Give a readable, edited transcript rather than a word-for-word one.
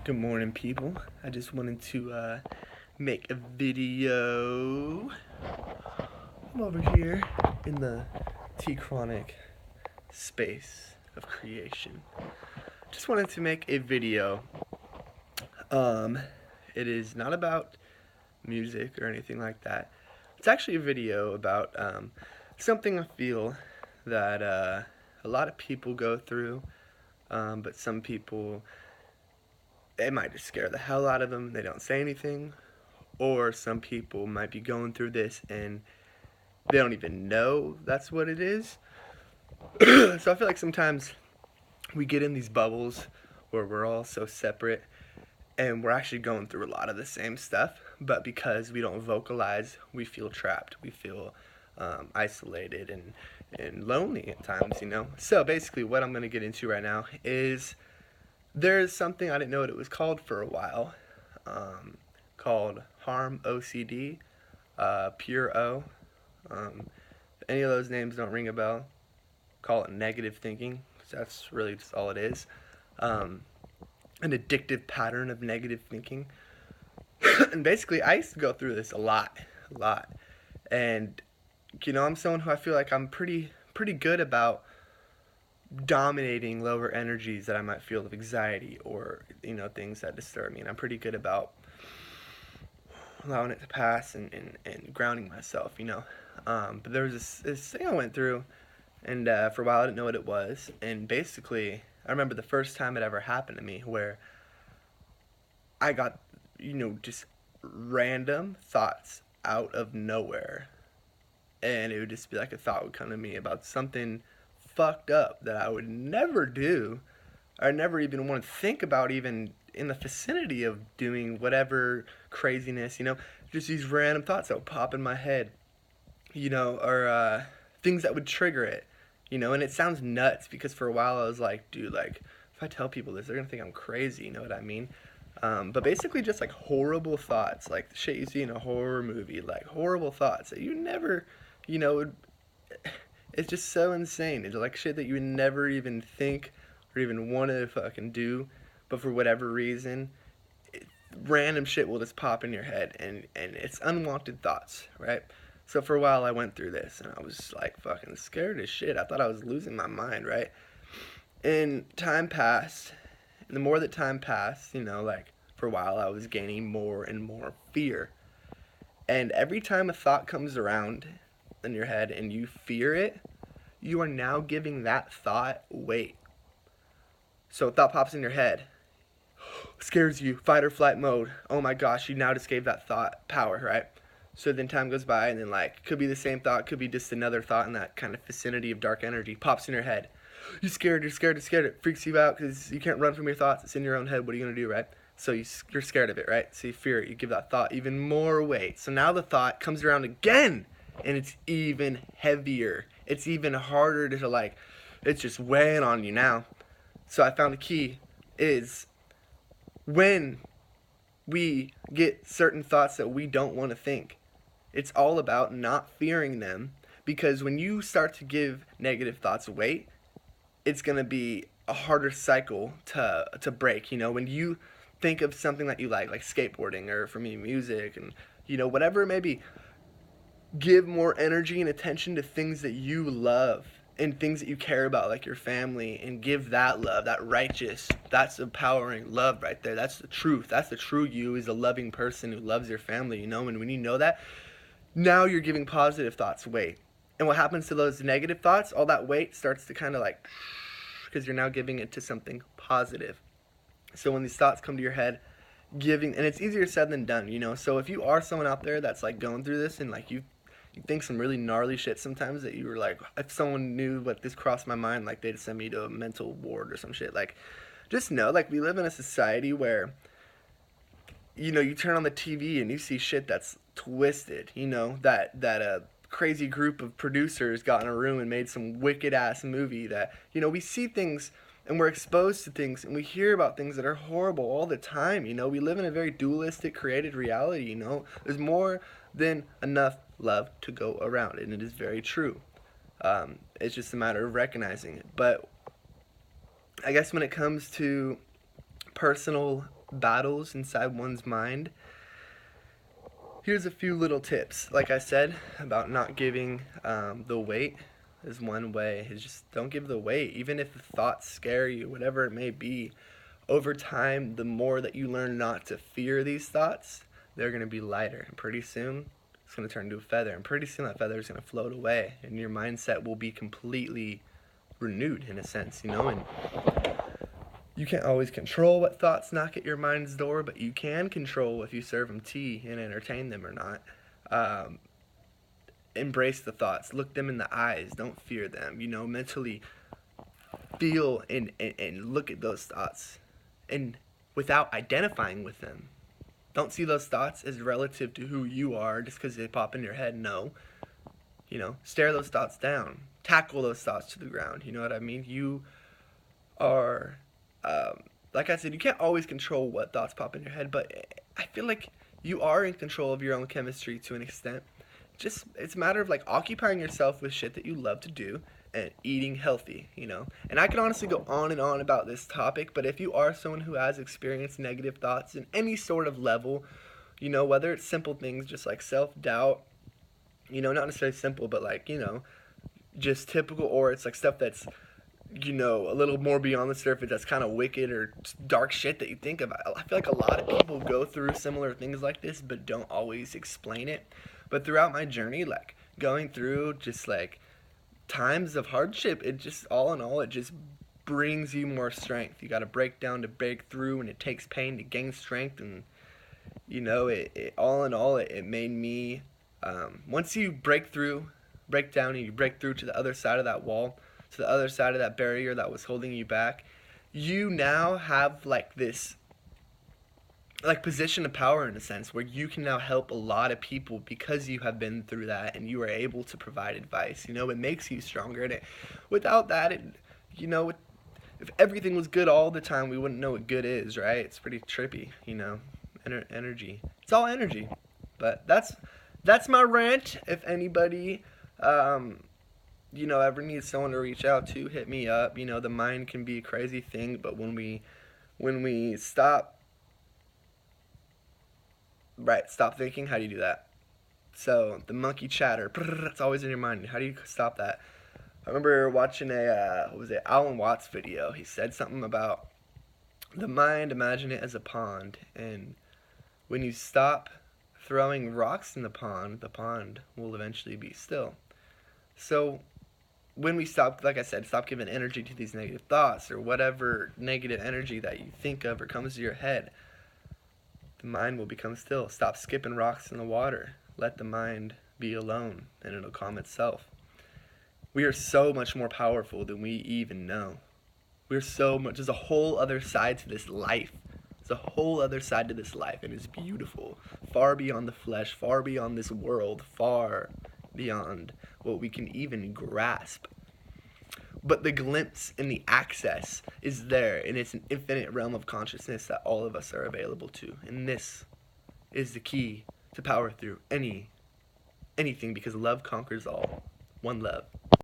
Good morning, people. I just wanted to make a video. I'm over here in the T-chronic space of creation. Just wanted to make a video. It is not about music or anything like that. It's actually a video about something I feel that a lot of people go through, but some people, it might just scare the hell out of them. They don't say anything. Or some people might be going through this and they don't even know that's what it is. So I feel like sometimes we get in these bubbles where we're all so separate and we're actually going through a lot of the same stuff, but because we don't vocalize, we feel trapped. We feel isolated and lonely at times. So basically what I'm going to get into right now is there's something I didn't know what it was called for a while, called harm OCD, pure O. If any of those names don't ring a bell, call it negative thinking, because that's really just all it is. An addictive pattern of negative thinking. And basically, I used to go through this a lot. And, I'm someone who I feel like I'm pretty good about dominating lower energies that I might feel of anxiety or, things that disturb me. And I'm pretty good about allowing it to pass and grounding myself. But there was this thing I went through, and for a while I didn't know what it was. And basically, I remember the first time it ever happened to me where I got, just random thoughts out of nowhere. And it would just be like a thought would come to me about something fucked up that I would never do, or never even want to think about, even in the vicinity of doing whatever craziness, just these random thoughts that would pop in my head, or things that would trigger it, and it sounds nuts because for a while I was like, dude, like, if I tell people this, they're gonna think I'm crazy, you know what I mean? But basically just like horrible thoughts, like the shit you see in a horror movie, like horrible thoughts that you never, would, it's just so insane. It's like shit that you would never even think or even want to fucking do, but for whatever reason, random shit will just pop in your head, and it's unwanted thoughts, right? So for a while I went through this, and I was like fucking scared as shit. I thought I was losing my mind, right? And time passed, and the more that time passed, like for a while I was gaining more and more fear. And every time a thought comes around in your head and you fear it, you are now giving that thought weight. So a thought pops in your head, scares you, fight or flight mode. Oh my gosh, you now just gave that thought power, right? So then time goes by, and then like could be the same thought, could be just another thought in that kind of vicinity of dark energy pops in your head. You're scared. It freaks you out because you can't run from your thoughts. It's in your own head. What are you gonna do, right? So you're scared of it, right? So you fear it. You give that thought even more weight. So now the thought comes around again, and it's even heavier. It's even harder to like. It's just weighing on you now. So I found the key is when we get certain thoughts that we don't want to think, it's all about not fearing them, because when you start to give negative thoughts weight, it's going to be a harder cycle to break. When you think of something that you like skateboarding, or for me, music, and whatever it may be, give more energy and attention to things that you love and things that you care about, like your family, and give that love, that righteous, that's empowering love right there. That's the truth. That's the true you, is a loving person who loves your family, and when you know that, now you're giving positive thoughts weight. And what happens to those negative thoughts? All that weight starts to kind of like, because you're now giving it to something positive. So when these thoughts come to your head, and it's easier said than done. So if you are someone out there that's like going through this, and like you think some really gnarly shit sometimes, that you were like, if someone knew what this crossed my mind, like they'd send me to a mental ward or some shit, like, just know, like, we live in a society where, you turn on the TV and you see shit that's twisted, that a crazy group of producers got in a room and made some wicked ass movie, that, we see things and we're exposed to things and we hear about things that are horrible all the time. We live in a very dualistic created reality. There's more than enough love to go around, and it is very true. It's just a matter of recognizing it. But I guess when it comes to personal battles inside one's mind, here's a few little tips. Like I said, about not giving the weight is one way. Is just don't give the weight. Even if the thoughts scare you, whatever it may be, over time, the more that you learn not to fear these thoughts, they're going to be lighter. And pretty soon, it's going to turn into a feather. And pretty soon, that feather is going to float away. And your mindset will be completely renewed, in a sense, you know? And you can't always control what thoughts knock at your mind's door, but you can control if you serve them tea and entertain them or not. Embrace the thoughts. Look them in the eyes. Don't fear them. You know, mentally feel and look at those thoughts. And without identifying with them. Don't see those thoughts as relative to who you are just because they pop in your head. No. You know, stare those thoughts down. Tackle those thoughts to the ground. You know what I mean? You are, like I said, you can't always control what thoughts pop in your head, but I feel like you are in control of your own chemistry to an extent. Just, it's a matter of, like, occupying yourself with shit that you love to do and eating healthy, you know. And I could honestly go on and on about this topic, but if you are someone who has experienced negative thoughts in any sort of level, you know, whether it's simple things just like self-doubt, you know, not necessarily simple, but like, you know, just typical, or it's like stuff that's, you know, a little more beyond the surface, that's kind of wicked or dark shit that you think about. I feel like a lot of people go through similar things like this, but don't always explain it. But throughout my journey, like, going through just, like, times of hardship, it just, all in all, it just brings you more strength. You got to break down to break through, and it takes pain to gain strength. And, you know, it all in all, it made me, once you break down, and you break through to the other side of that wall, to the other side of that barrier that was holding you back, you now have, like, this, like, position of power in a sense, where you can now help a lot of people because you have been through that and you are able to provide advice. You know, it makes you stronger. And without that, you know, if everything was good all the time, we wouldn't know what good is, right? It's pretty trippy, you know, energy. It's all energy. But that's my rant. If anybody, you know, ever needs someone to reach out to, hit me up. You know, the mind can be a crazy thing, but when we stop thinking, how do you do that? So, the monkey chatter, it's always in your mind. How do you stop that? I remember watching Alan Watts video. He said something about the mind, imagine it as a pond, and when you stop throwing rocks in the pond will eventually be still. So, when we stop, like I said, stop giving energy to these negative thoughts or whatever negative energy that you think of or comes to your head, the mind will become still. Stop skipping rocks in the water. Let the mind be alone, and it'll calm itself. We are so much more powerful than we even know. There's a whole other side to this life. There's a whole other side to this life, and it's beautiful. Far beyond the flesh, far beyond this world, far beyond what we can even grasp. But the glimpse and the access is there, and it's an infinite realm of consciousness that all of us are available to. And this is the key to power through anything, because love conquers all. One love.